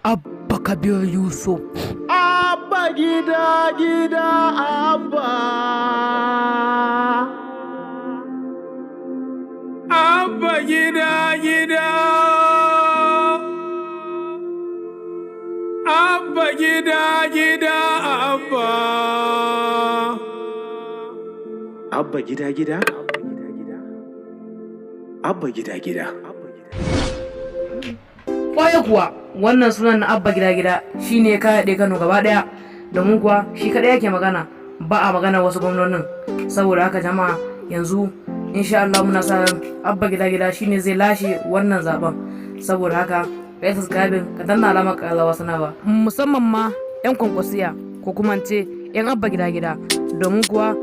Abba Kabir Yusuf. Abba gida gida Abba. Abba gida gida. Abba gida gida Abba. Abba gida gida. Abba gida gida. Kwaye kuwa wannan sunan na Abba gida gida shine ka haɗe Kano gaba ɗaya, domin kuwa shi kaɗai yake magana, ba a magana wasu gwamnonin. Saboda haka jama'a yanzu insha Allah muna sa ran Abba gida gida shine zai lashe wannan zaben. Saboda haka kai subscribe ka danna alamar ƙararrawa sanarwa, musamman ma 'yan kwankwasiya ko kuma ce 'yan Abba gida gida, domin kuwa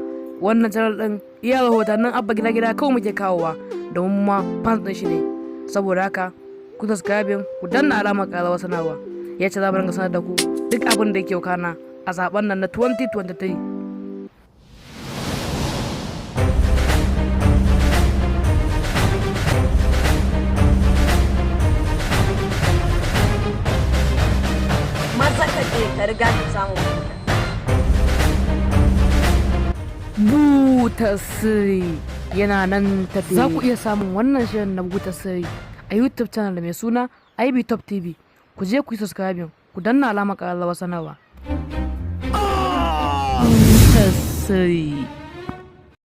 wannan channel ɗin iya rahotannin Abba gida gida kawai muke kawowa, domin ma fans ɗin shi ne. Saboda haka ku subscribe ku danna alamar ƙararrawa sanarwa, ya ce za mu ringa sanar da ku duk abin da yake kana a zaben nan na 2023. Maza ka je ka riga ka samu Buta sirri yana nan tafi. Za ku iya samun wannan shirin na buta sirri a YouTube channel mai suna IB Top TV. Ku je ku yi subscribe ku danna alamar ƙararrawa sanarwa. Buta sirri.